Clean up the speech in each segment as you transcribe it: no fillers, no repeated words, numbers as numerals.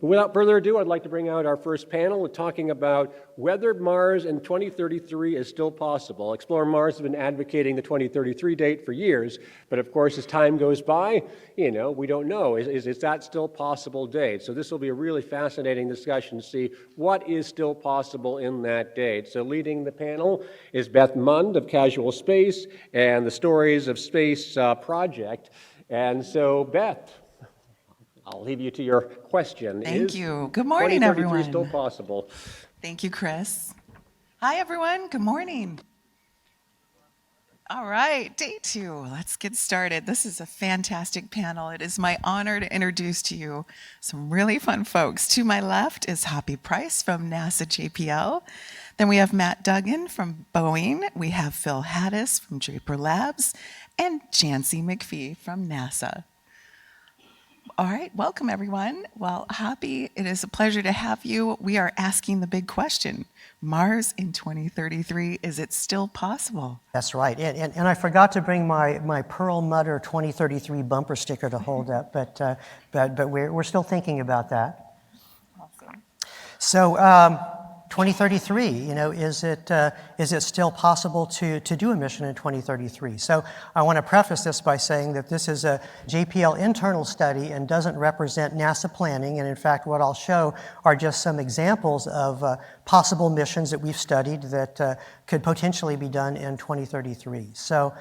But without further ado, I'd like to bring out our first panel talking about whether Mars in 2033 is still possible. Explore Mars has been advocating the 2033 date for years, but of course, as time goes by, we don't know. Is that still possible date? So this will be a really fascinating discussion to see what is still possible in that date. So leading the panel is Beth Mund of Casual Space and the Stories of Space project. And so, Beth, I'll leave you to your question. Thank you. Good morning, everyone. 2033 still possible? Thank you, Chris. Hi, everyone. Good morning. All right, day 2. Let's get started. This is a fantastic panel. It is my honor to introduce to you some really fun folks. To my left is Hoppy Price from NASA JPL. Then we have Matt Duggan from Boeing. We have Phill Hattis from Draper Labs and Jancy McPhee from NASA. All right, welcome everyone. Well, Hoppy, it is a pleasure to have you. We are asking the big question. Mars in 2033, is it still possible? That's right, and I forgot to bring my Pearl Mutter 2033 bumper sticker to hold up, but we're still thinking about that. Awesome. So 2033, is it still possible to do a mission in 2033? So I want to preface this by saying that this is a JPL internal study and doesn't represent NASA planning. And in fact, what I'll show are just some examples of possible missions that we've studied that could potentially be done in 2033. So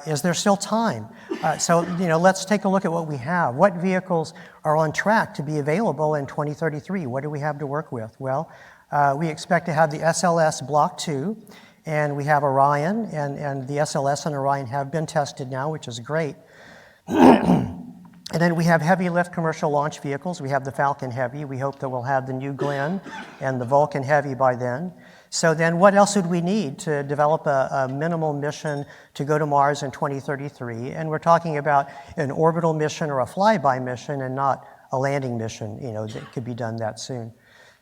is there still time? So let's take a look at what we have. What vehicles are on track to be available in 2033? What do we have to work with? Well, we expect to have the SLS Block 2, and we have Orion, and the SLS and Orion have been tested now, which is great. And then we have heavy lift commercial launch vehicles. We have the Falcon Heavy. We hope that we'll have the New Glenn and the Vulcan Heavy by then. So then what else would we need to develop a minimal mission to go to Mars in 2033? And we're talking about an orbital mission or a flyby mission and not a landing mission, that could be done that soon.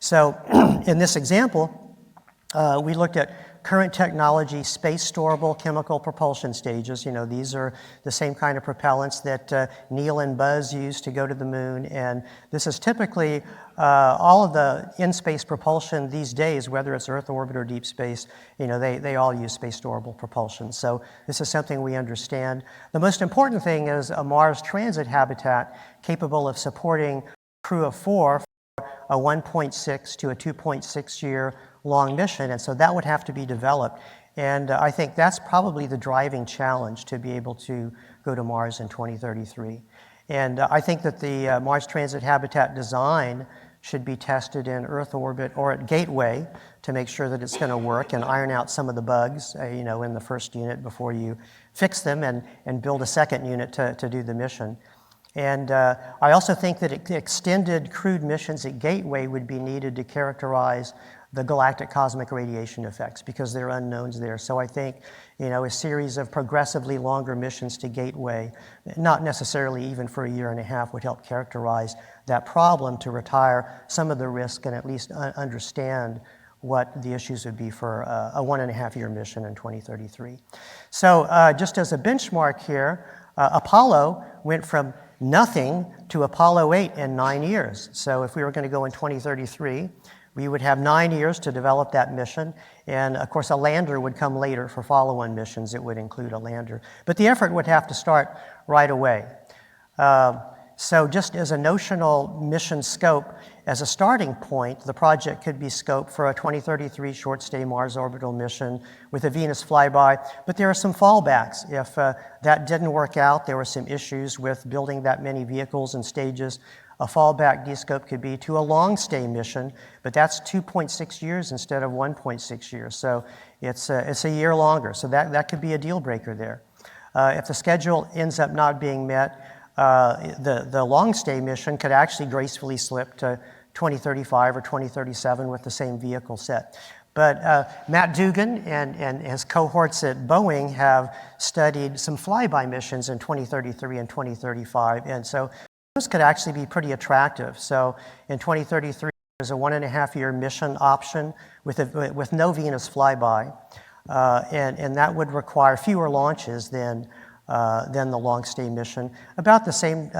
So in this example, we looked at current technology, space storable chemical propulsion stages. These are the same kind of propellants that Neil and Buzz used to go to the moon. And this is typically all of the in-space propulsion these days, whether it's Earth orbit or deep space, they all use space storable propulsion. So this is something we understand. The most important thing is a Mars transit habitat capable of supporting a crew of 4 a 1.6 to a 2.6 year long mission, and so that would have to be developed. And I think that's probably the driving challenge to be able to go to Mars in 2033. And I think that the Mars Transit Habitat design should be tested in Earth orbit or at Gateway to make sure that it's going to work and iron out some of the bugs, in the first unit before you fix them and build a second unit to do the mission. And I also think that extended crewed missions at Gateway would be needed to characterize the galactic cosmic radiation effects because there are unknowns there. So I think, a series of progressively longer missions to Gateway, not necessarily even for a year and a half, would help characterize that problem to retire some of the risk and at least understand what the issues would be for a 1.5 year mission in 2033. So just as a benchmark here, Apollo went from nothing to Apollo 8 in 9 years. So if we were going to go in 2033, we would have 9 years to develop that mission. And of course, a lander would come later for follow-on missions. It would include a lander. But the effort would have to start right away. So just as a notional mission scope, as a starting point, the project could be scoped for a 2033 short-stay Mars orbital mission with a Venus flyby, but there are some fallbacks. If that didn't work out, there were some issues with building that many vehicles and stages. A fallback descope could be to a long-stay mission, but that's 2.6 years instead of 1.6 years, so it's a year longer, so that could be a deal breaker there. If the schedule ends up not being met, the long-stay mission could actually gracefully slip to 2035 or 2037 with the same vehicle set. But Matt Duggan and his cohorts at Boeing have studied some flyby missions in 2033 and 2035, and so those could actually be pretty attractive. So in 2033, there's a 1.5 year mission option with no Venus flyby, and that would require fewer launches than the long stay mission. About the same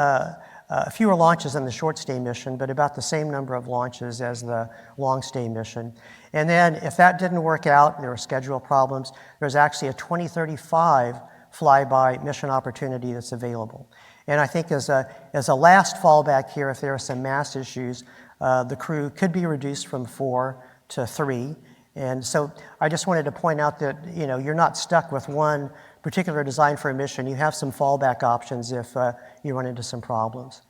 fewer launches in the short stay mission, but about the same number of launches as the long stay mission. And then if that didn't work out, there were schedule problems, there's actually a 2035 flyby mission opportunity that's available. And I think as a last fallback here, if there are some mass issues, the crew could be reduced from 4 to 3. And so I just wanted to point out that you're not stuck with one particular design for a mission. You have some fallback options if you run into some problems.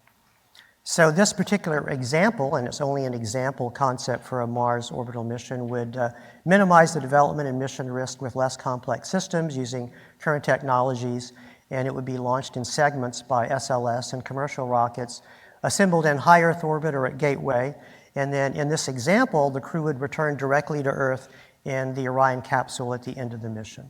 So this particular example, and it's only an example concept for a Mars orbital mission, would minimize the development and mission risk with less complex systems using current technologies, and it would be launched in segments by SLS and commercial rockets, assembled in high Earth orbit or at gateway. And then in this example, the crew would return directly to Earth in the Orion capsule at the end of the mission.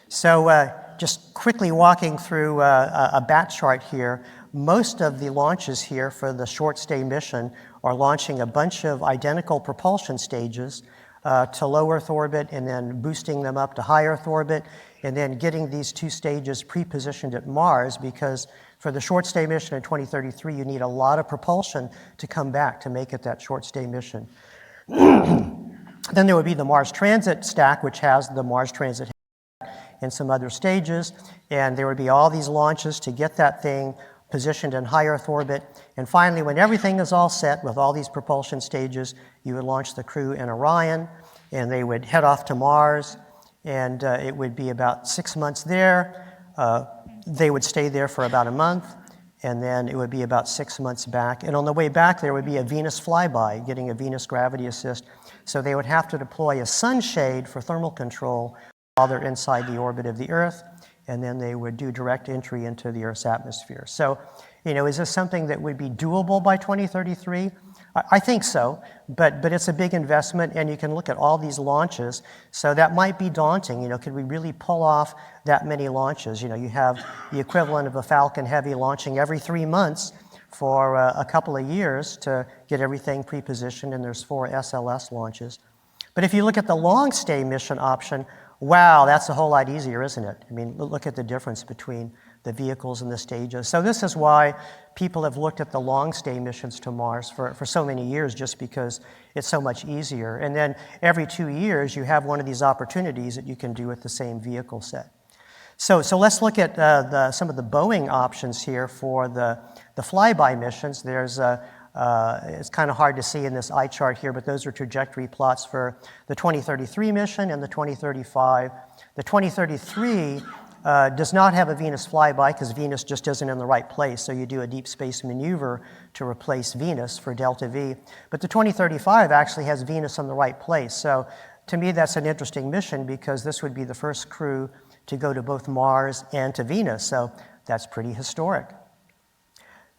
So just quickly walking through a bat chart here, most of the launches here for the short stay mission are launching a bunch of identical propulsion stages to low Earth orbit and then boosting them up to high Earth orbit and then getting these 2 stages pre-positioned at Mars, because for the short stay mission in 2033, you need a lot of propulsion to come back to make it that short stay mission. Then there would be the Mars transit stack, which has the Mars transit and some other stages, and there would be all these launches to get that thing positioned in high Earth orbit. And finally, when everything is all set with all these propulsion stages, you would launch the crew in Orion, and they would head off to Mars, and it would be about 6 months there. They would stay there for about a month, and then it would be about 6 months back. And on the way back, there would be a Venus flyby, getting a Venus gravity assist. So they would have to deploy a sunshade for thermal control while they're inside the orbit of the Earth, and then they would do direct entry into the Earth's atmosphere. So, is this something that would be doable by 2033? I think so, but it's a big investment, and you can look at all these launches, so that might be daunting. Could we really pull off that many launches? You have the equivalent of a Falcon Heavy launching every 3 months for a couple of years to get everything pre-positioned, and there's 4 SLS launches. But if you look at the long stay mission option, wow, that's a whole lot easier, isn't it? I mean, look at the difference between the vehicles and the stages. So this is why people have looked at the long stay missions to Mars for so many years, just because it's so much easier. And then every 2 years, you have one of these opportunities that you can do with the same vehicle set. So let's look at some of the Boeing options here for the flyby missions. There's it's kind of hard to see in this eye chart here, but those are trajectory plots for the 2033 mission and the 2035. The 2033 does not have a Venus flyby because Venus just isn't in the right place, so you do a deep space maneuver to replace Venus for delta V. But the 2035 actually has Venus in the right place. So to me, that's an interesting mission because this would be the first crew to go to both Mars and to Venus, so that's pretty historic.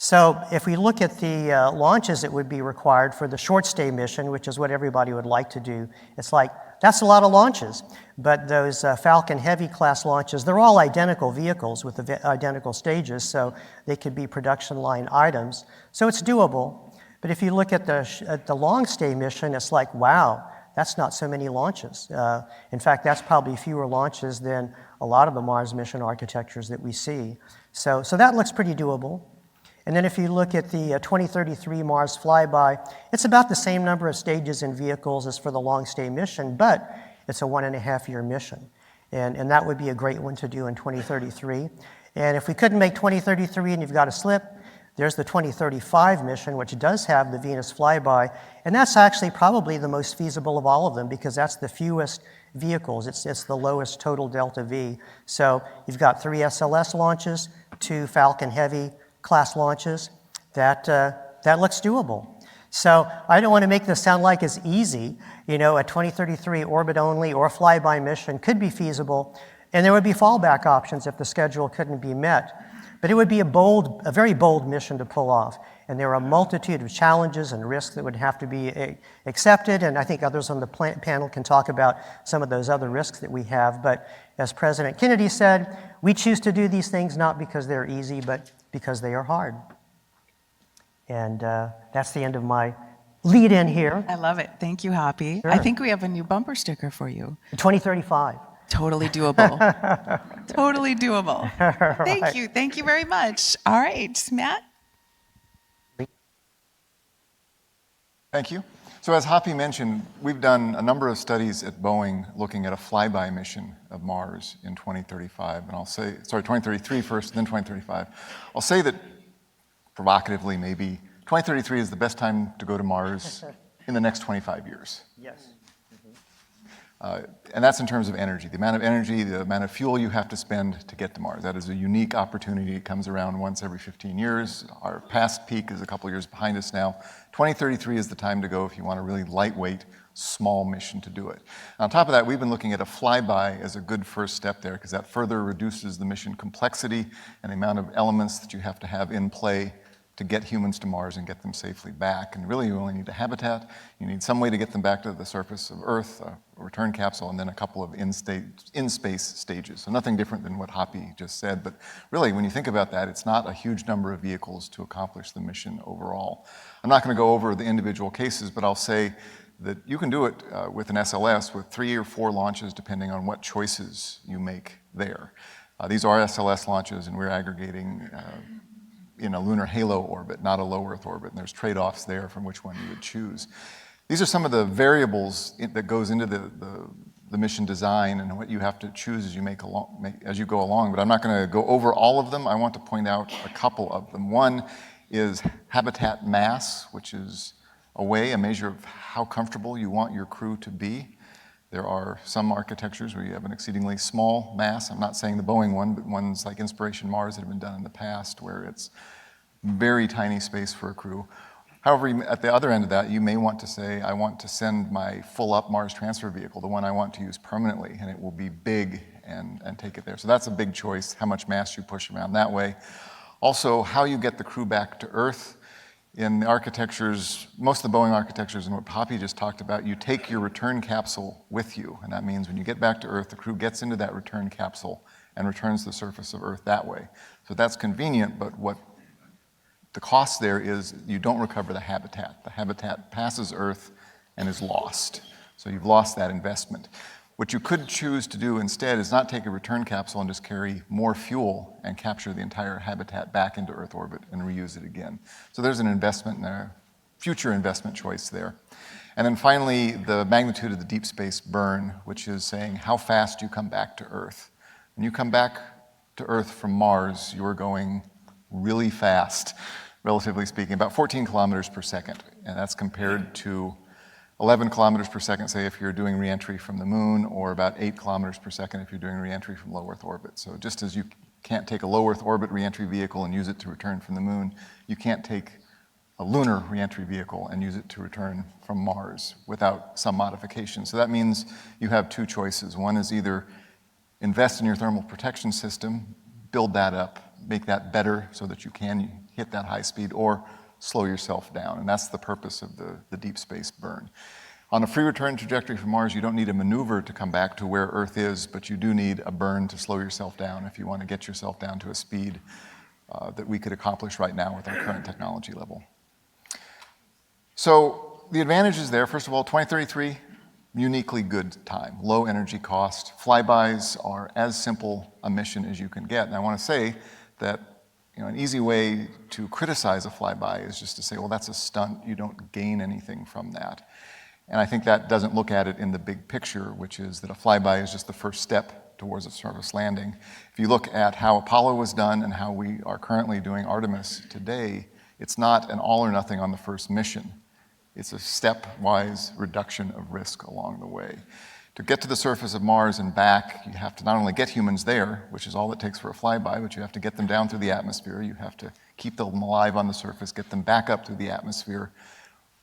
So if we look at the launches that would be required for the short stay mission, which is what everybody would like to do, it's like, that's a lot of launches. But those Falcon Heavy class launches, they're all identical vehicles with identical stages, so they could be production line items. So it's doable. But if you look at the long stay mission, it's like, wow, that's not so many launches. In fact, that's probably fewer launches than a lot of the Mars mission architectures that we see. So that looks pretty doable. And then if you look at the 2033 Mars flyby, it's about the same number of stages and vehicles as for the long stay mission, but it's a 1.5-year mission. And that would be a great one to do in 2033. And if we couldn't make 2033 and you've got a slip, there's the 2035 mission, which does have the Venus flyby. And that's actually probably the most feasible of all of them because that's the fewest vehicles. It's the lowest total delta V. So you've got 3 SLS launches, 2 Falcon Heavy class launches. That looks doable. So I don't want to make this sound like it's easy. A 2033 orbit only or flyby mission could be feasible, and there would be fallback options if the schedule couldn't be met. But it would be a very bold mission to pull off, and there are a multitude of challenges and risks that would have to be accepted, and I think others on the panel can talk about some of those other risks that we have. But as President Kennedy said, we choose to do these things not because they're easy, but because they are hard. And that's the end of my lead-in here. I love it. Thank you, Hoppy. Sure. I think we have a new bumper sticker for you. 2035. Totally doable. Totally doable. Right. Thank you. Thank you very much. All right, Matt. Thank you. So as Hoppy mentioned, we've done a number of studies at Boeing looking at a flyby mission of Mars in 2035. And 2033 first, then 2035. I'll say that provocatively maybe 2033 is the best time to go to Mars in the next 25 years. Yes. And that's in terms of energy, the amount of fuel you have to spend to get to Mars. That is a unique opportunity. It comes around once every 15 years. Our past peak is a couple years behind us now. 2033 is the time to go if you want a really lightweight, small mission to do it. On top of that, we've been looking at a flyby as a good first step there, because that further reduces the mission complexity and the amount of elements that you have to have in play to get humans to Mars and get them safely back. And really, you only need a habitat. You need some way to get them back to the surface of Earth, a return capsule, and then a couple of in-space stages. So nothing different than what Hoppy just said. But really, when you think about that, it's not a huge number of vehicles to accomplish the mission overall. I'm not going to go over the individual cases, but I'll say that you can do it with an SLS with 3 or 4 launches, depending on what choices you make there. These are SLS launches, and we're aggregating in a lunar halo orbit, not a low Earth orbit, and there's trade-offs there from which one you would choose. These are some of the variables that goes into the mission design and what you have to choose as you go along, but I'm not going to go over all of them. I want to point out a couple of them. One is habitat mass, which is a measure of how comfortable you want your crew to be. There are some architectures where you have an exceedingly small mass. I'm not saying the Boeing one, but ones like Inspiration Mars that have been done in the past where it's very tiny space for a crew. However, at the other end of that, you may want to say, I want to send my full-up Mars transfer vehicle, the one I want to use permanently, and it will be big and take it there. So that's a big choice, how much mass you push around that way. Also, how you get the crew back to Earth. In the architectures, most of the Boeing architectures and what Hoppy just talked about, you take your return capsule with you. And that means when you get back to Earth, the crew gets into that return capsule and returns to the surface of Earth that way. So that's convenient, but what the cost there is you don't recover the habitat. The habitat passes Earth and is lost. So you've lost that investment. What you could choose to do instead is not take a return capsule and just carry more fuel and capture the entire habitat back into Earth orbit and reuse it again. So there's an investment and a future investment choice there. And then finally, the magnitude of the deep space burn, which is saying how fast you come back to Earth. When you come back to Earth from Mars, you're going really fast, relatively speaking, about 14 kilometers per second. And that's compared to 11 kilometers per second, say, if you're doing reentry from the Moon, or about 8 kilometers per second if you're doing reentry from low Earth orbit. So just as you can't take a low Earth orbit reentry vehicle and use it to return from the Moon, you can't take a lunar reentry vehicle and use it to return from Mars without some modification. So that means you have 2 choices. One is either invest in your thermal protection system, build that up, make that better so that you can hit that high speed, or slow yourself down, and that's the purpose of the deep space burn. On a free return trajectory from Mars, you don't need a maneuver to come back to where Earth is, but you do need a burn to slow yourself down if you want to get yourself down to a speed that we could accomplish right now with our current technology level. So the advantages there, first of all, 2033, uniquely good time, low energy cost. Flybys are as simple a mission as you can get, and I want to say that an easy way to criticize a flyby is just to say, well, that's a stunt. You don't gain anything from that. And I think that doesn't look at it in the big picture, which is that a flyby is just the first step towards a surface landing. If you look at how Apollo was done and how we are currently doing Artemis today, it's not an all or nothing on the first mission. It's a stepwise reduction of risk along the way. To get to the surface of Mars and back, you have to not only get humans there, which is all it takes for a flyby, but you have to get them down through the atmosphere. You have to keep them alive on the surface, get them back up through the atmosphere,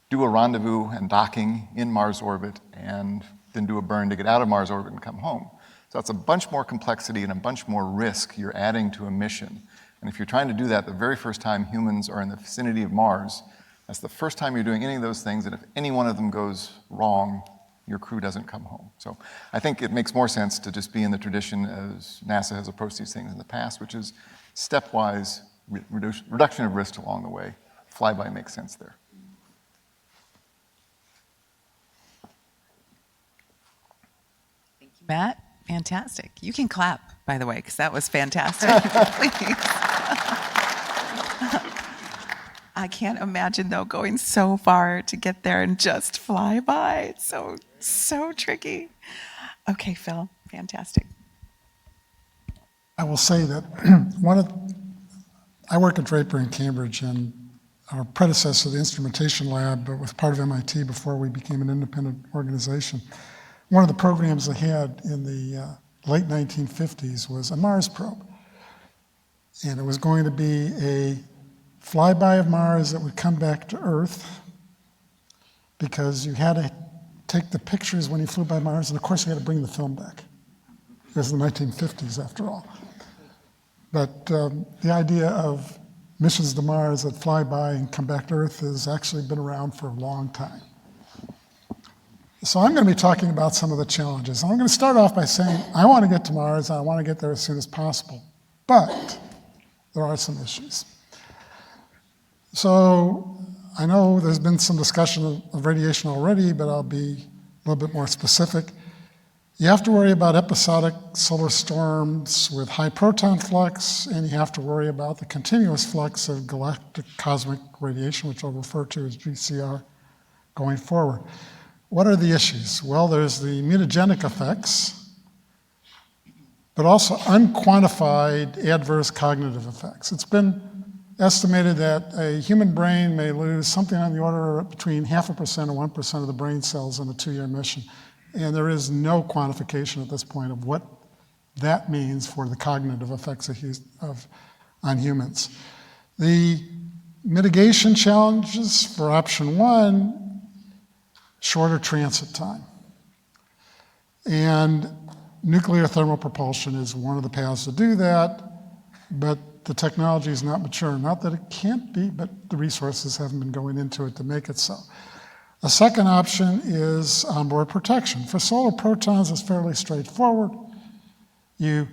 do a rendezvous and docking in Mars orbit, and then do a burn to get out of Mars orbit and come home. So that's a bunch more complexity and a bunch more risk you're adding to a mission. And if you're trying to do that the very first time humans are in the vicinity of Mars, that's the first time you're doing any of those things, and if any one of them goes wrong, your crew doesn't come home. So I think it makes more sense to just be in the tradition as NASA has approached these things in the past, which is stepwise reduction of risk along the way. Flyby makes sense there. Thank you, Matt. Fantastic. You can clap, by the way, because that was fantastic. Please. I can't imagine, though, going so far to get there and just fly by. It's so tricky. Okay, Phill, fantastic. I will say that I work at Draper in Cambridge, and our predecessor, the instrumentation lab, was part of MIT before we became an independent organization. One of the programs they had in the late 1950s was a Mars probe. And it was going to be a flyby of Mars that would come back to Earth, because you had to take the pictures when you flew by Mars, and of course you had to bring the film back. It was the 1950s, after all. But the idea of missions to Mars that fly by and come back to Earth has actually been around for a long time. So I'm going to be talking about some of the challenges. I'm going to start off by saying I want to get to Mars, and I want to get there as soon as possible. But there are some issues. So I know there's been some discussion of radiation already, but I'll be a little bit more specific. You have to worry about episodic solar storms with high proton flux, and you have to worry about the continuous flux of galactic cosmic radiation, which I'll refer to as GCR, going forward. What are the issues? Well, there's the mutagenic effects, but also unquantified adverse cognitive effects. It's been estimated that a human brain may lose something on the order of between 0.5% and 1% of the brain cells in a 2-year mission. And there is no quantification at this point of what that means for the cognitive effects on humans. The mitigation challenges for option 1, shorter transit time. And nuclear thermal propulsion is one of the paths to do that, but the technology is not mature. Not that it can't be, but the resources haven't been going into it to make it so. A second option is onboard protection. For solar protons, it's fairly straightforward. You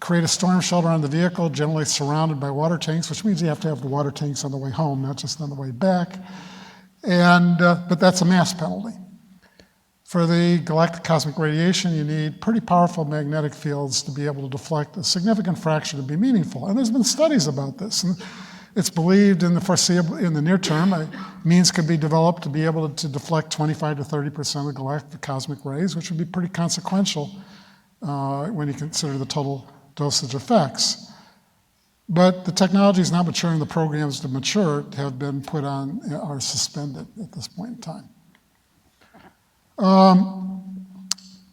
create a storm shelter on the vehicle, generally surrounded by water tanks, which means you have to have the water tanks on the way home, not just on the way back. But that's a mass penalty. For the galactic cosmic radiation, you need pretty powerful magnetic fields to be able to deflect a significant fraction to be meaningful. And there's been studies about this. And it's believed in the near term, means could be developed to be able to deflect 25 to 30% of galactic cosmic rays, which would be pretty consequential when you consider the total dosage effects. But the technology is not mature, and the programs to mature have been put on, are suspended at this point in time.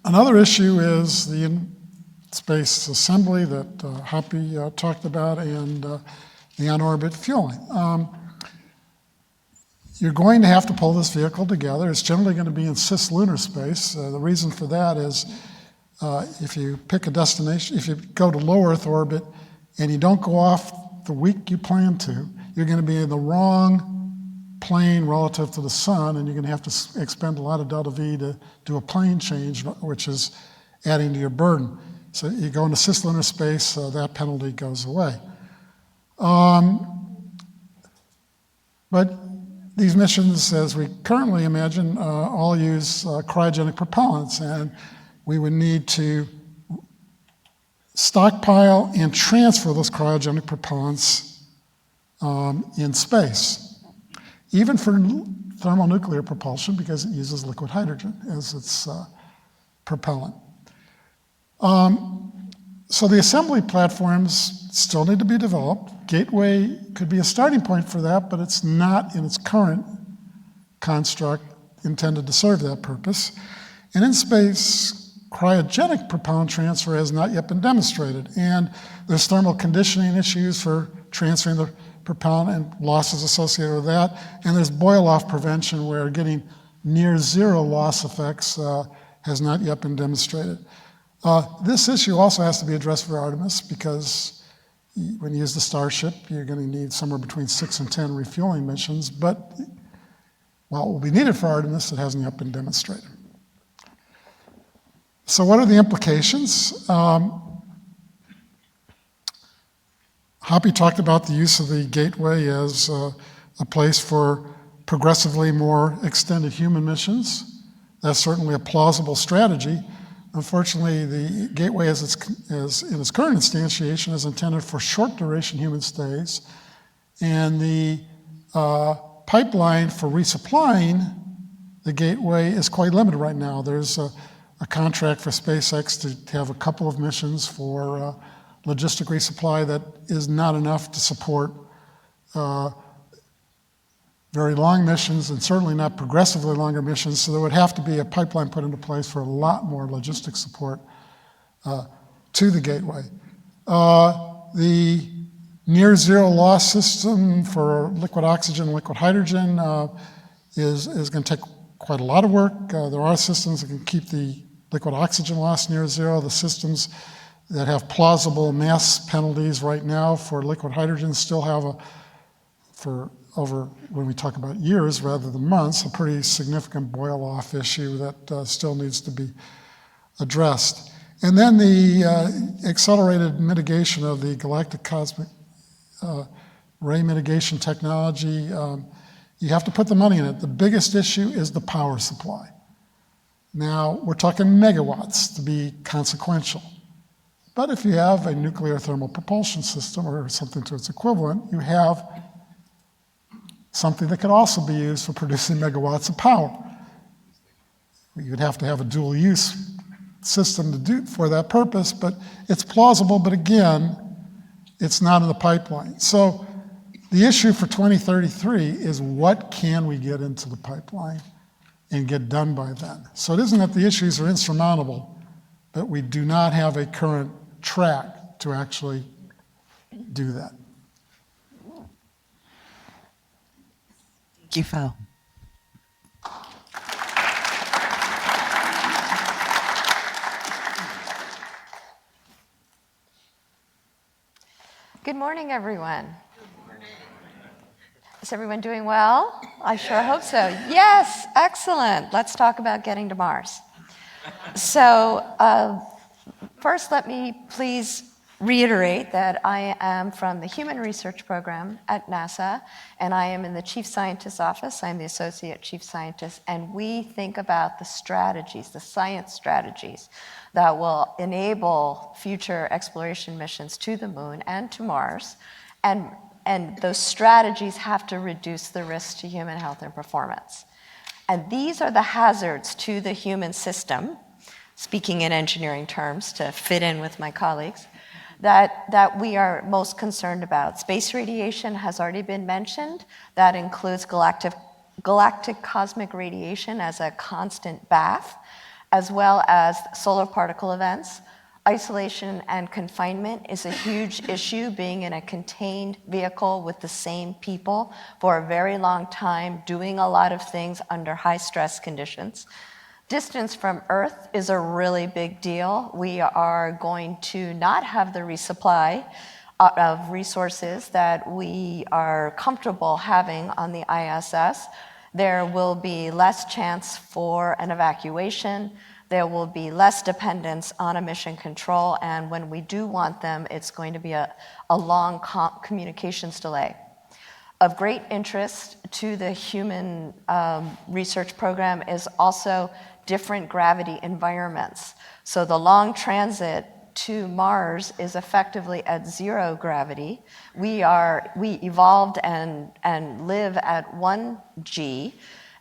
Another issue is the in-space assembly that Hoppy talked about, and the on-orbit fueling. You're going to have to pull this vehicle together. It's generally going to be in cislunar space. The reason for that is if you pick a destination, if you go to low Earth orbit and you don't go off the week you plan to, you're going to be in the wrong plane relative to the sun, and you're going to have to expend a lot of delta V to do a plane change, which is adding to your burden. So you go into cislunar space, that penalty goes away. But these missions, as we currently imagine, all use cryogenic propellants, and we would need to stockpile and transfer those cryogenic propellants in space, even for thermonuclear propulsion, because it uses liquid hydrogen as its propellant. So the assembly platforms still need to be developed. Gateway could be a starting point for that, but it's not in its current construct intended to serve that purpose. And in space, cryogenic propellant transfer has not yet been demonstrated. And there's thermal conditioning issues for transferring the propellant and losses associated with that. And there's boil-off prevention, where getting near zero loss effects has not yet been demonstrated. This issue also has to be addressed for Artemis, because when you use the Starship, you're going to need somewhere between 6 and 10 refueling missions. But while it will be needed for Artemis, it hasn't yet been demonstrated. So what are the implications? Hoppy talked about the use of the Gateway as a place for progressively more extended human missions. That's certainly a plausible strategy. Unfortunately, the Gateway, as in its current instantiation, is intended for short-duration human stays, and the pipeline for resupplying the gateway is quite limited right now. There's a contract for SpaceX to have a couple of missions for logistic resupply that is not enough to support very long missions, and certainly not progressively longer missions, so there would have to be a pipeline put into place for a lot more logistic support to the gateway. The near zero loss system for liquid oxygen and liquid hydrogen is going to take quite a lot of work. There are systems that can keep the liquid oxygen loss near zero. The systems that have plausible mass penalties right now for liquid hydrogen still have when we talk about years rather than months, a pretty significant boil-off issue that still needs to be addressed. And then the accelerated mitigation of the galactic cosmic ray mitigation technology, you have to put the money in it. The biggest issue is the power supply. Now, we're talking megawatts to be consequential. But if you have a nuclear thermal propulsion system or something to its equivalent, you have something that could also be used for producing megawatts of power. You'd have to have a dual use system to do for that purpose, but it's plausible, but again, it's not in the pipeline. So the issue for 2033 is what can we get into the pipeline and get done by then. So it isn't that the issues are insurmountable, but we do not have a current track to actually do that. Thank you, Phill. Good morning, everyone. Is everyone doing well? I sure hope so. Yes, excellent. Let's talk about getting to Mars. So first, let me please reiterate that I am from the Human Research Program at NASA, and I am in the Chief Scientist's office. I'm the Associate Chief Scientist, and we think about the strategies, the science strategies that will enable future exploration missions to the Moon and to Mars, and those strategies have to reduce the risk to human health and performance. And these are the hazards to the human system, speaking in engineering terms to fit in with my colleagues, that we are most concerned about. Space radiation has already been mentioned. That includes galactic cosmic radiation as a constant bath, as well as solar particle events. Isolation and confinement is a huge issue, being in a contained vehicle with the same people for a very long time, doing a lot of things under high stress conditions. Distance from Earth is a really big deal. We are going to not have the resupply of resources that we are comfortable having on the ISS. There will be less chance for an evacuation. There will be less dependence on a mission control, and when we do want them, it's going to be a long communications delay. Of great interest to the Human Research Program is also different gravity environments. So the long transit to Mars is effectively at zero gravity. We evolved and live at 1G,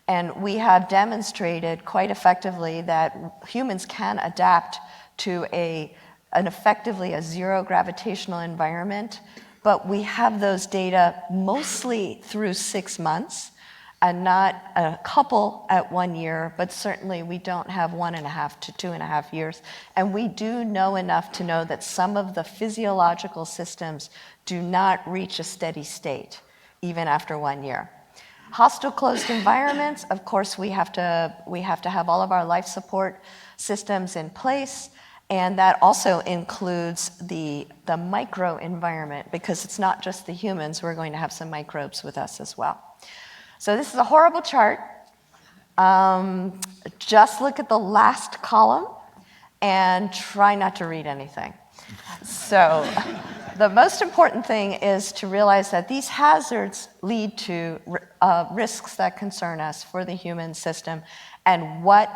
and we have demonstrated quite effectively that humans can adapt to an effectively a zero gravitational environment, but we have those data mostly through 6 months, and not a couple at 1 year, but certainly we don't have 1.5 to 2.5 years. And we do know enough to know that some of the physiological systems do not reach a steady state, even after 1 year. Hostile closed environments, of course, we have to have all of our life support systems in place, and that also includes the micro environment, because it's not just the humans, we're going to have some microbes with us as well. So this is a horrible chart. Just look at the last column and try not to read anything. So the most important thing is to realize that these hazards lead to risks that concern us for the human system, and what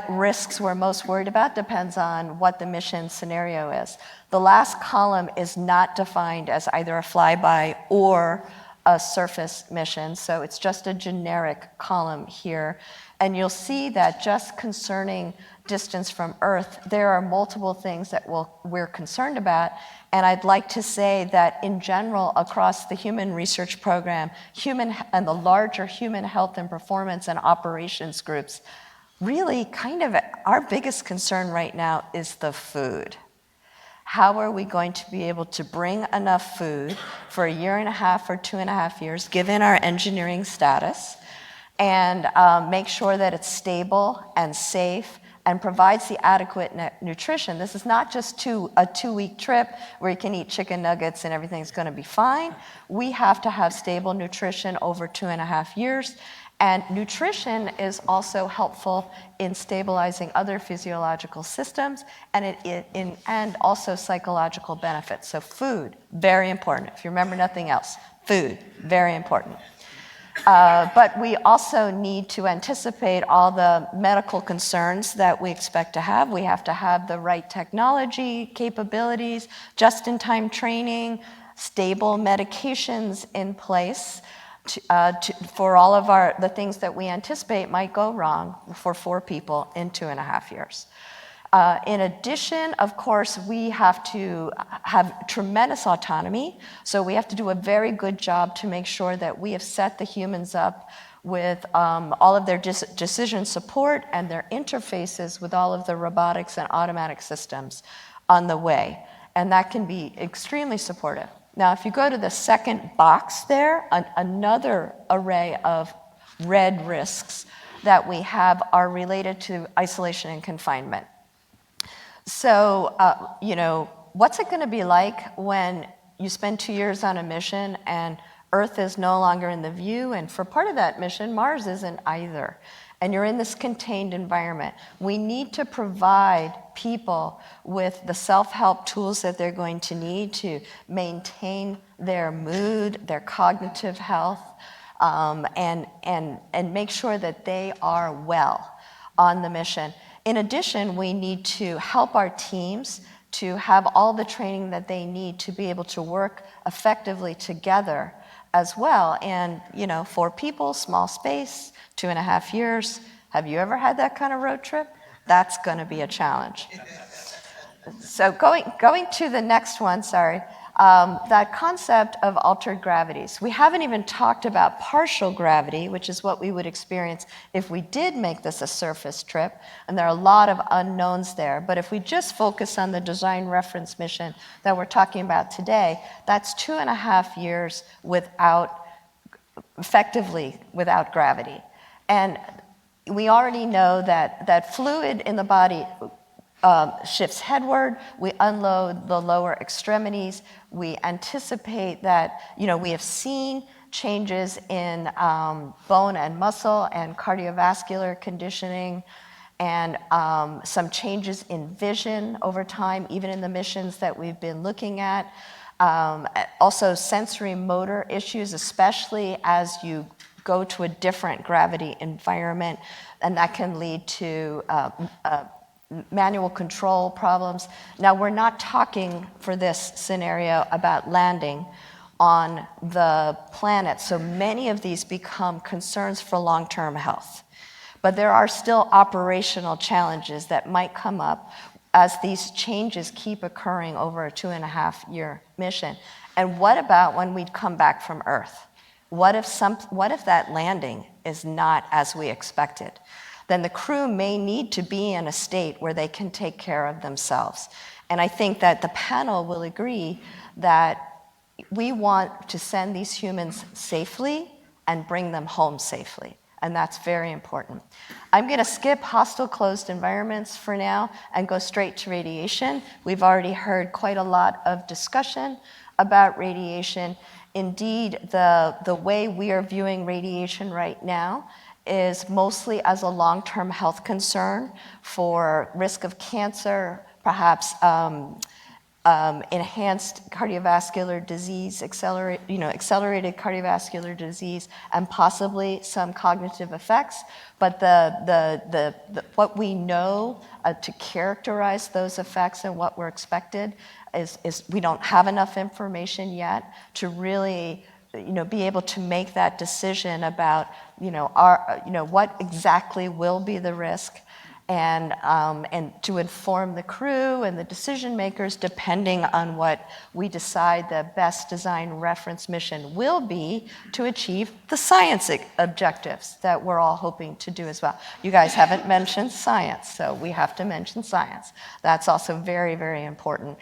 risks we're most worried about depends on what the mission scenario is. The last column is not defined as either a flyby or a surface mission. So it's just a generic column here. And you'll see that just concerning distance from Earth, there are multiple things that we're concerned about. And I'd like to say that in general, across the human research program, and the larger human health and performance and operations groups, really kind of our biggest concern right now is the food. How are we going to be able to bring enough food for a year and a half or 2.5 years, given our engineering status, and make sure that it's stable and safe and provides the adequate nutrition? This is not just a 2-week trip where you can eat chicken nuggets and everything's going to be fine. We have to have stable nutrition over 2.5 years. And nutrition is also helpful in stabilizing other physiological systems and also psychological benefits. So food, very important. If you remember nothing else, food, very important. But we also need to anticipate all the medical concerns that we expect to have. We have to have the right technology, capabilities, just-in-time training, stable medications in place for all of the things that we anticipate might go wrong for 4 people in 2.5 years. In addition, of course, we have to have tremendous autonomy. So we have to do a very good job to make sure that we have set the humans up with all of their decision support and their interfaces with all of the robotics and automatic systems on the way. And that can be extremely supportive. Now, if you go to the second box there, another array of red risks that we have are related to isolation and confinement. So, what's it going to be like when you spend 2 years on a mission and Earth is no longer in the view, and for part of that mission, Mars isn't either, and you're in this contained environment? We need to provide people with the self-help tools that they're going to need to maintain their mood, their cognitive health, and make sure that they are well on the mission. In addition, we need to help our teams to have all the training that they need to be able to work effectively together as well. And, 4 people, small space, 2.5 years. Have you ever had that kind of road trip? That's going to be a challenge. So going to the next one, that concept of altered gravities. We haven't even talked about partial gravity, which is what we would experience if we did make this a surface trip, and there are a lot of unknowns there. But if we just focus on the design reference mission that we're talking about today, that's 2.5 years effectively without gravity. And we already know that fluid in the body shifts headward. We unload the lower extremities. We anticipate that, we have seen changes in bone and muscle and cardiovascular conditioning, and some changes in vision over time, even in the missions that we've been looking at. Also sensory motor issues, especially as you go to a different gravity environment, and that can lead to manual control problems. Now, we're not talking for this scenario about landing on the planet, so many of these become concerns for long-term health. But there are still operational challenges that might come up as these changes keep occurring over a 2.5-year mission. And what about when we come back from Earth? What if that landing is not as we expected? Then the crew may need to be in a state where they can take care of themselves. And I think that the panel will agree that we want to send these humans safely and bring them home safely. And that's very important. I'm going to skip hostile closed environments for now and go straight to radiation. We've already heard quite a lot of discussion about radiation. Indeed, the way we are viewing radiation right now is mostly as a long-term health concern for risk of cancer, perhaps enhanced cardiovascular disease, accelerated cardiovascular disease, and possibly some cognitive effects. But what we know to characterize those effects and what we're expected is we don't have enough information yet to really be able to make that decision about, what exactly will be the risk, and to inform the crew and the decision makers depending on what we decide the best design reference mission will be to achieve the science objectives that we're all hoping to do as well. You guys haven't mentioned science, so we have to mention science. That's also very, very important.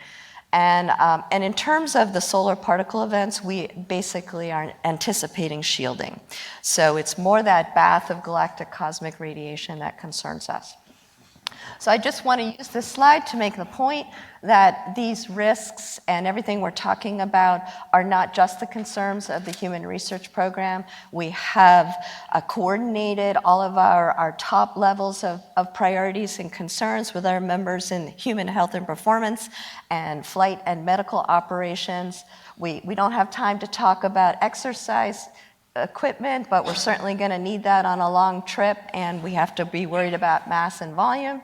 And in terms of the solar particle events, we basically are anticipating shielding. So it's more that bath of galactic cosmic radiation that concerns us. So I just want to use this slide to make the point that these risks and everything we're talking about are not just the concerns of the Human Research Program. We have coordinated all of our top levels of priorities and concerns with our members in human health and performance and flight and medical operations. We don't have time to talk about exercise equipment, but we're certainly going to need that on a long trip, and we have to be worried about mass and volume.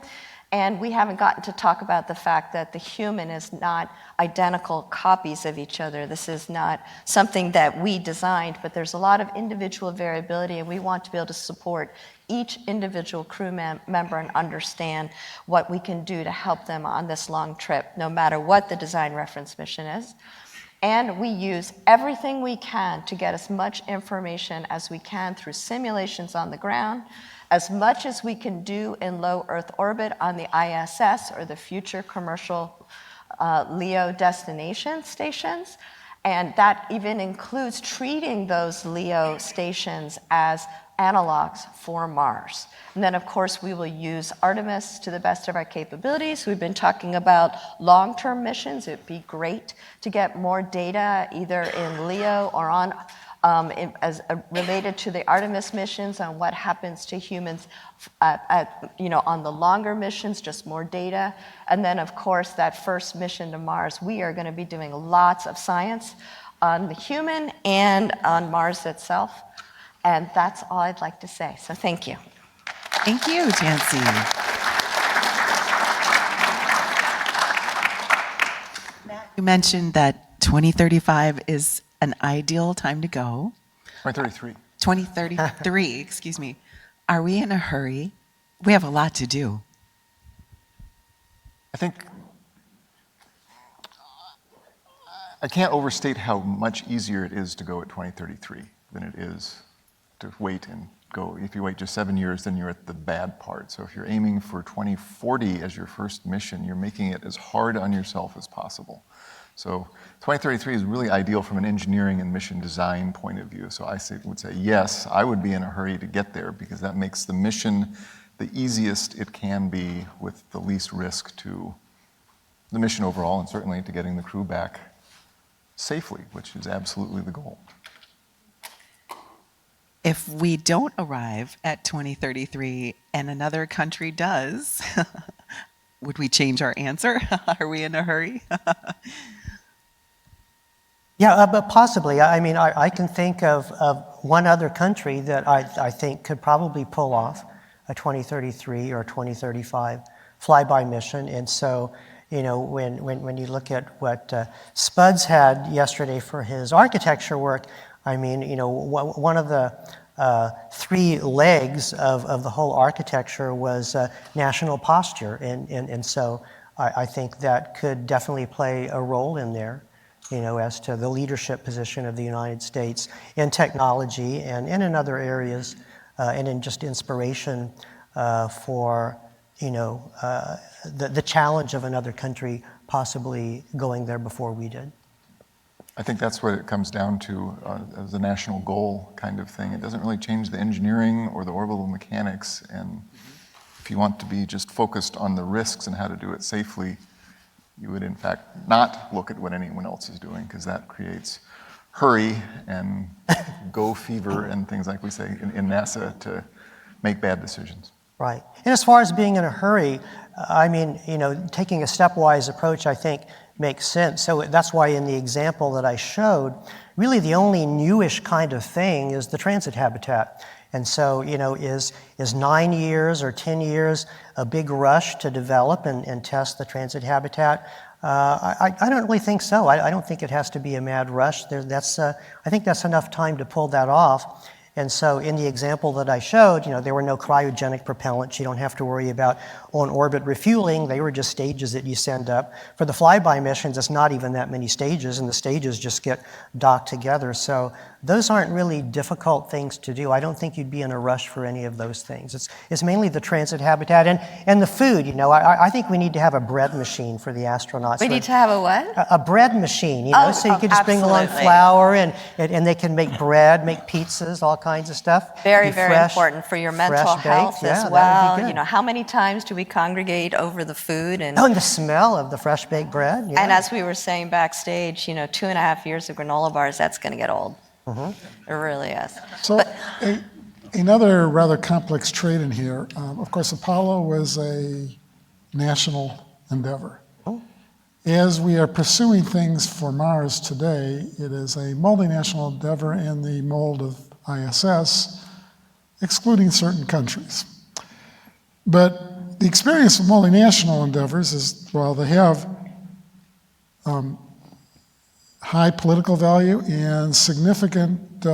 And we haven't gotten to talk about the fact that the human is not identical copies of each other. This is not something that we designed, but there's a lot of individual variability, and we want to be able to support each individual crew member and understand what we can do to help them on this long trip, no matter what the design reference mission is. And we use everything we can to get as much information as we can through simulations on the ground, as much as we can do in low Earth orbit on the ISS or the future commercial LEO destination stations. And that even includes treating those LEO stations as analogs for Mars. And then, of course, we will use Artemis to the best of our capabilities. We've been talking about long-term missions. It'd be great to get more data either in LEO or on related to the Artemis missions on what happens to humans on the longer missions, just more data. And then, of course, that first mission to Mars, we are going to be doing lots of science on the human and on Mars itself. And that's all I'd like to say. So thank you. Thank you, Jancy. You mentioned that 2035 is an ideal time to go. 2033. 2033, excuse me. Are we in a hurry? We have a lot to do. I think I can't overstate how much easier it is to go at 2033 than it is to wait and go. If you wait just 7 years, then you're at the bad part. So if you're aiming for 2040 as your first mission, you're making it as hard on yourself as possible. So 2033 is really ideal from an engineering and mission design point of view. So I would say, yes, I would be in a hurry to get there because that makes the mission the easiest it can be with the least risk to the mission overall and certainly to getting the crew back safely, which is absolutely the goal. If we don't arrive at 2033 and another country does, would we change our answer? Are we in a hurry? Yeah, but possibly. I mean, I can think of one other country that I think could probably pull off a 2033 or 2035 flyby mission. And so, when you look at what Spuds had yesterday for his architecture work, I mean, one of the three legs of the whole architecture was national posture. And so I think that could definitely play a role in there, as to the leadership position of the United States in technology and in other areas, and in just inspiration for, the challenge of another country possibly going there before we did. I think that's what it comes down to as a national goal kind of thing. It doesn't really change the engineering or the orbital mechanics. And if you want to be just focused on the risks and how to do it safely, you would in fact not look at what anyone else is doing because that creates hurry and go fever and things like we say in NASA to make bad decisions. Right. And as far as being in a hurry, I mean, taking a stepwise approach, I think, makes sense. So that's why in the example that I showed, really the only newish kind of thing is the transit habitat. And so, is 9 years or 10 years a big rush to develop and test the transit habitat? I don't really think so. I don't think it has to be a mad rush. I think that's enough time to pull that off. And so in the example that I showed, there were no cryogenic propellants. You don't have to worry about on-orbit refueling. They were just stages that you send up. For the flyby missions, it's not even that many stages, and the stages just get docked together. So those aren't really difficult things to do. I don't think you'd be in a rush for any of those things. It's mainly the transit habitat and the food. I think we need to have a bread machine for the astronauts. We need to have a what? A bread machine, so you can just bring along absolutely. flour and they can make bread, make pizzas, all kinds of stuff. Very, Be very fresh, important for your mental fresh baked. health Yeah, as that would well. be good. How many times do we congregate over the food? And Oh, and the smell of the fresh baked bread. Yeah. and as we were saying backstage, 2.5 years of granola bars, that's going to get old. It really is. So another rather complex trait in here, of course, Apollo was a national endeavor. As we are pursuing things for Mars today, it is a multinational endeavor in the mold of ISS, excluding certain countries. But the experience of multinational endeavors is, while they have high political value and significant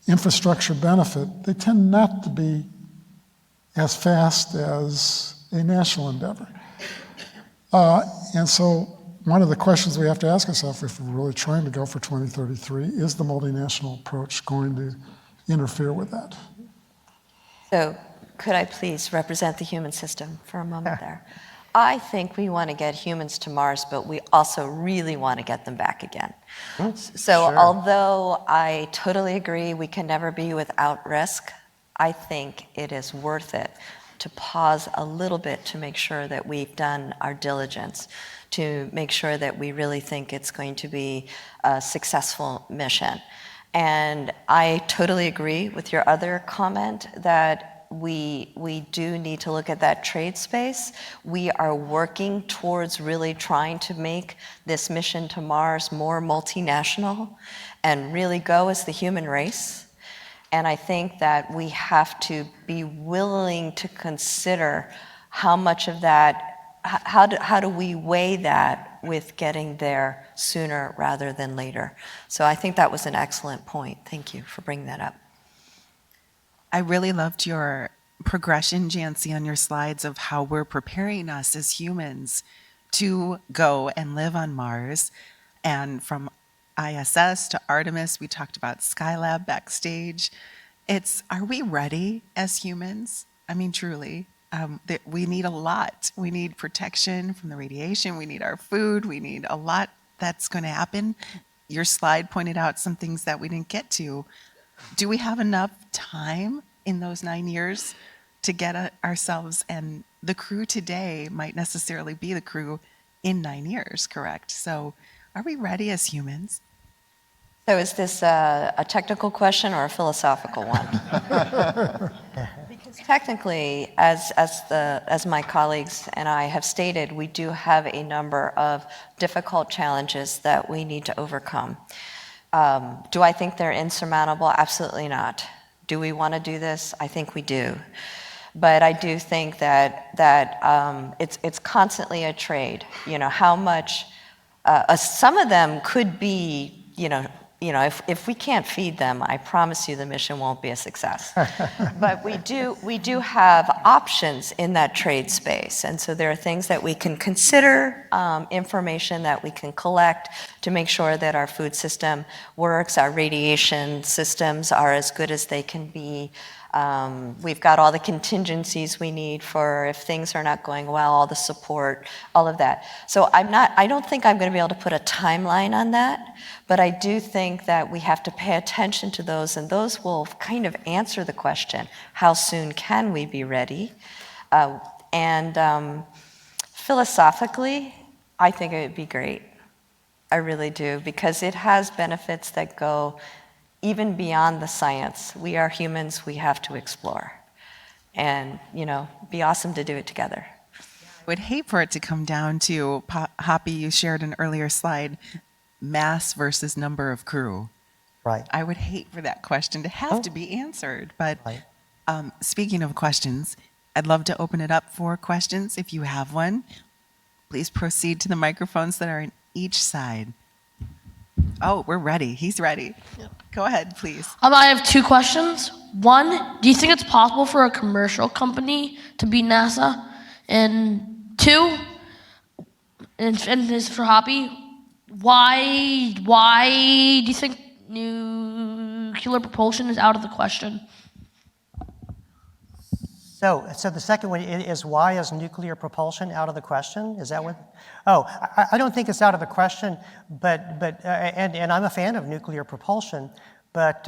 infrastructure benefit, they tend not to be as fast as a national endeavor. And so one of the questions we have to ask ourselves if we're really trying to go for 2033, is the multinational approach going to interfere with that? So could I please represent the human system for a moment there? I think we want to get humans to Mars, but we also really want to get them back again. So sure. Although I totally agree we can never be without risk, I think it is worth it to pause a little bit to make sure that we've done our diligence, to make sure that we really think it's going to be a successful mission. And I totally agree with your other comment that we do need to look at that trade space. We are working towards really trying to make this mission to Mars more multinational and really go as the human race. And I think that we have to be willing to consider how much of that, how do we weigh that with getting there sooner rather than later. So I think that was an excellent point. Thank you for bringing that up. I really loved your progression, Jancy, on your slides of how we're preparing us as humans to go and live on Mars. And from ISS to Artemis, we talked about Skylab backstage. Are we ready as humans? I mean, truly, we need a lot. We need protection from the radiation. We need our food. We need a lot that's going to happen. Your slide pointed out some things that we didn't get to. Do we have enough time in those 9 years to get ourselves, and the crew today might necessarily be the crew in 9 years, correct? So are we ready as humans? So is this a technical question or a philosophical one? Because technically, as my colleagues and I have stated, we do have a number of difficult challenges that we need to overcome. Do I think they're insurmountable? Absolutely not. Do we want to do this? I think we do. But I do think that it's constantly a trade. How much, some of them could be, if we can't feed them, I promise you the mission won't be a success. But we do have options in that trade space. And so there are things that we can consider, information that we can collect to make sure that our food system works, our radiation systems are as good as they can be. We've got all the contingencies we need for if things are not going well, all the support, all of that. So I don't think I'm going to be able to put a timeline on that, but I do think that we have to pay attention to those, and those will kind of answer the question, how soon can we be ready? Philosophically, I think it would be great. I really do, because it has benefits that go even beyond the science. We are humans, we have to explore. And, be awesome to do it together. I would hate for it to come down to, Hoppy, you shared an earlier slide, mass versus number of crew. Right. I would hate for that question to have to be answered. But Right. Speaking of questions, I'd love to open it up for questions if you have one. Please proceed to the microphones that are on each side. Oh, we're ready. He's ready. Go ahead, please. I have two questions. One, do you think it's possible for a commercial company to beat NASA? And two, and this is for Hoppy, why do you think nuclear propulsion is out of the question? So the second one is, why is nuclear propulsion out of the question? Is that what? Oh, I don't think it's out of the question, and I'm a fan of nuclear propulsion, but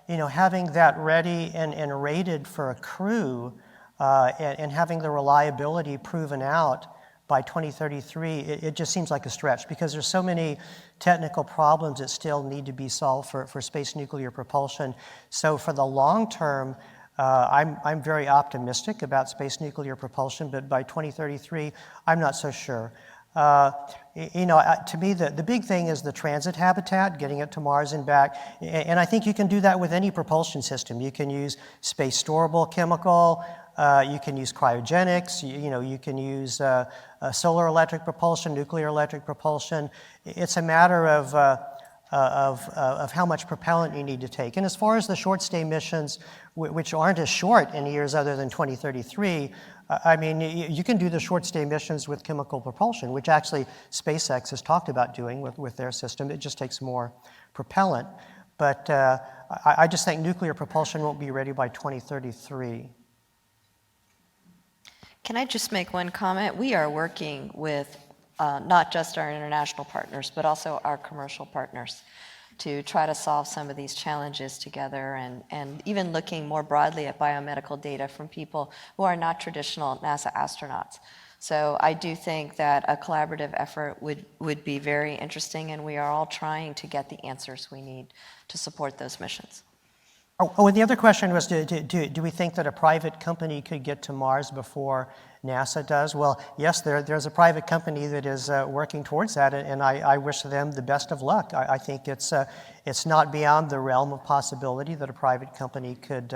having that ready and rated for a crew, and having the reliability proven out by 2033, it just seems like a stretch, because there's so many technical problems that still need to be solved for space nuclear propulsion. So for the long term, I'm very optimistic about space nuclear propulsion, but by 2033, I'm not so sure. To me, the big thing is the transit habitat, getting it to Mars and back. And I think you can do that with any propulsion system. You can use space storable chemical, you can use cryogenics, you can use solar electric propulsion, nuclear electric propulsion. It's a matter of how much propellant you need to take. And as far as the short stay missions, which aren't as short in years other than 2033, I mean, you can do the short stay missions with chemical propulsion, which actually SpaceX has talked about doing with their system. It just takes more propellant. But I just think nuclear propulsion won't be ready by 2033. Can I just make one comment? We are working with not just our international partners, but also our commercial partners to try to solve some of these challenges together, and even looking more broadly at biomedical data from people who are not traditional NASA astronauts. So I do think that a collaborative effort would be very interesting, and we are all trying to get the answers we need to support those missions. Oh, and the other question was, do we think that a private company could get to Mars before NASA does? Well, yes, there's a private company that is working towards that, and I wish them the best of luck. I think it's not beyond the realm of possibility that a private company could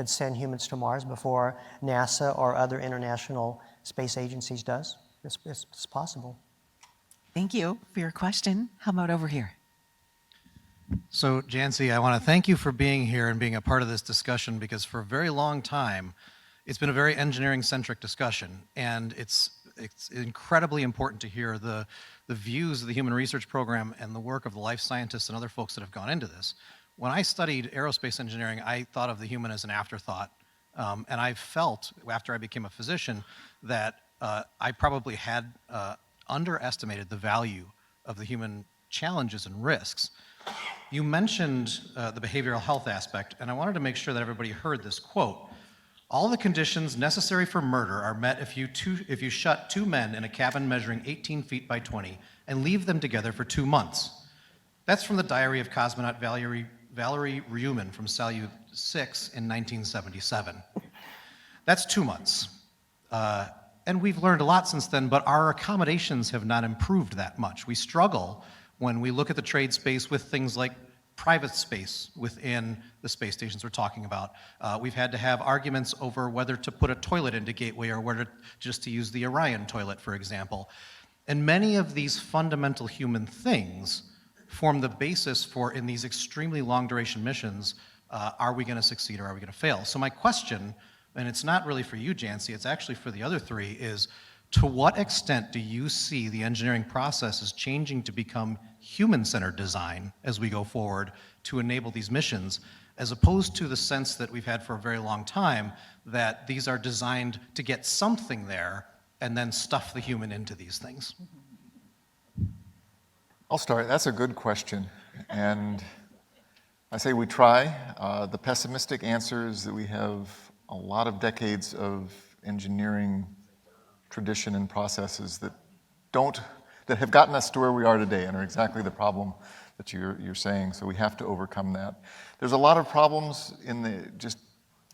send humans to Mars before NASA or other international space agencies does. It's possible. Thank you for your question. How about over here? So, Jancy, I want to thank you for being here and being a part of this discussion, because for a very long time, it's been a very engineering-centric discussion, and it's incredibly important to hear the views of the Human Research Program and the work of the life scientists and other folks that have gone into this. When I studied aerospace engineering, I thought of the human as an afterthought, and I felt, after I became a physician, that I probably had underestimated the value of the human challenges and risks. You mentioned the behavioral health aspect, and I wanted to make sure that everybody heard this quote. All the conditions necessary for murder are met if you shut two men in a cabin measuring 18 feet by 20 and leave them together for 2 months. That's from the diary of cosmonaut Valerie Reumann from Salyut 6 in 1977. That's 2 months. And we've learned a lot since then, but our accommodations have not improved that much. We struggle when we look at the trade space with things like private space within the space stations we're talking about. We've had to have arguments over whether to put a toilet into Gateway or whether just to use the Orion toilet, for example. And many of these fundamental human things form the basis for, in these extremely long duration missions, are we going to succeed or are we going to fail? So my question, and it's not really for you, Jancy, it's actually for the other three, is to what extent do you see the engineering process is changing to become human-centered design as we go forward to enable these missions, as opposed to the sense that we've had for a very long time that these are designed to get something there and then stuff the human into these things? I'll start. That's a good question. And I say we try. The pessimistic answer is that we have a lot of decades of engineering tradition and processes that have gotten us to where we are today and are exactly the problem that you're saying. So we have to overcome that. There's a lot of problems in just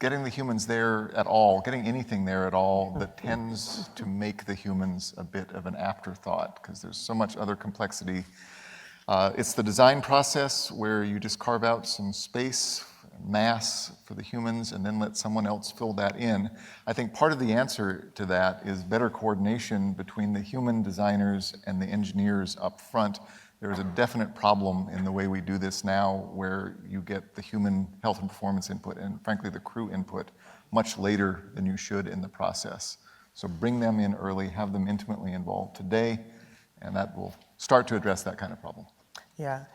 getting the humans there at all, getting anything there at all, that tends to make the humans a bit of an afterthought, because there's so much other complexity. It's the design process where you just carve out some space mass for the humans and then let someone else fill that in. I think part of the answer to that is better coordination between the human designers and the engineers up front. There is a definite problem in the way we do this now where you get the human health and performance input and frankly the crew input much later than you should in the process. So bring them in early, have them intimately involved today, and that will start to address that kind of problem. Yeah.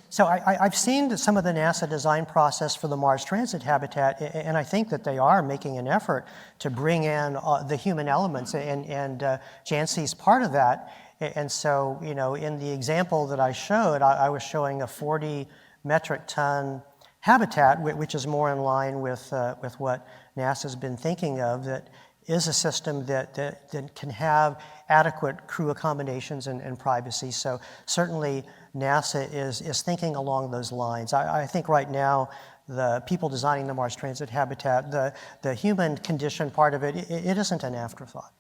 So I've seen some of the NASA design process for the Mars transit habitat, and I think that they are making an effort to bring in the human elements, and Jancy's part of that. And so, you know, in the example that I showed, I was showing a 40 metric ton habitat, which is more in line with what NASA's been thinking of, that is a system that can have adequate crew accommodations and privacy. So certainly NASA is thinking along those lines. I think right now the people designing the Mars transit habitat, the human condition part of it isn't an afterthought.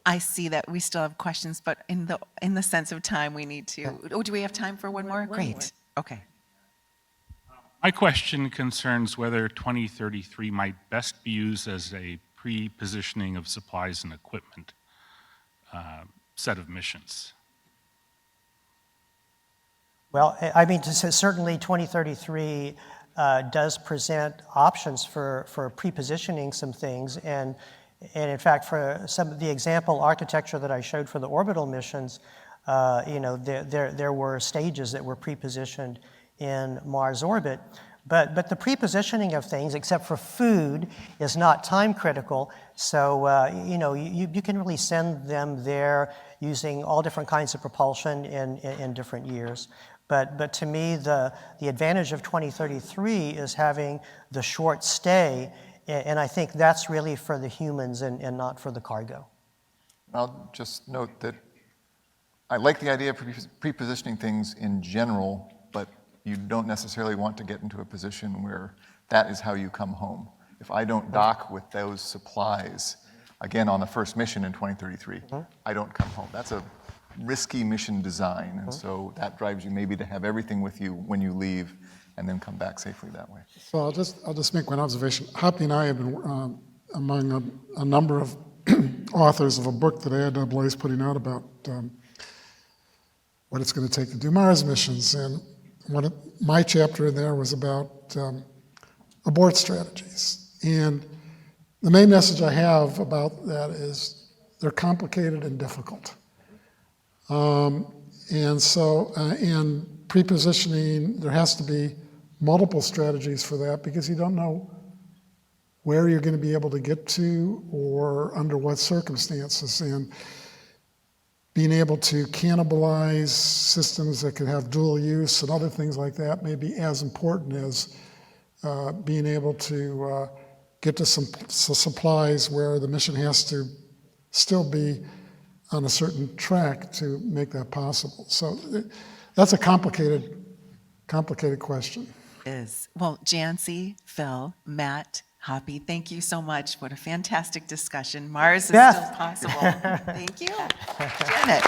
I see that we still have questions, but in the sense of time, we need to. Oh, do we have time for one more? Great. Okay. My question concerns whether 2033 might best be used as a pre-positioning of supplies and equipment set of missions. Well, I mean, certainly 2033 does present options for pre-positioning some things, and in fact, for some of the example architecture that I showed for the orbital missions, you know, there were stages that were pre-positioned in Mars orbit. But the pre-positioning of things, except for food, is not time critical. So, you know, you can really send them there using all different kinds of propulsion in different years. But to me, the advantage of 2033 is having the short stay, and I think that's really for the humans and not for the cargo. I'll just note that I like the idea of pre-positioning things in general, but you don't necessarily want to get into a position where that is how you come home. If I don't dock with those supplies, again, on the first mission in 2033, I don't come home. That's a risky mission design, and so that drives you maybe to have everything with you when you leave and then come back safely that way. So I'll just make one observation. Hoppy and I have been among a number of authors of a book that AIAA is putting out about what it's going to take to do Mars missions, and my chapter in there was about abort strategies. And the main message I have about that is they're complicated and difficult. And so, in pre-positioning, there has to be multiple strategies for that because you don't know where you're going to be able to get to or under what circumstances. And being able to cannibalize systems that could have dual use and other things like that may be as important as being able to get to some supplies where the mission has to still be on a certain track to make that possible. So that's a complicated question. It is. Well, Jancy, Phill, Matt, Hoppy, thank you so much. What a fantastic discussion. Mars is Beth. still possible. Thank you. Janet.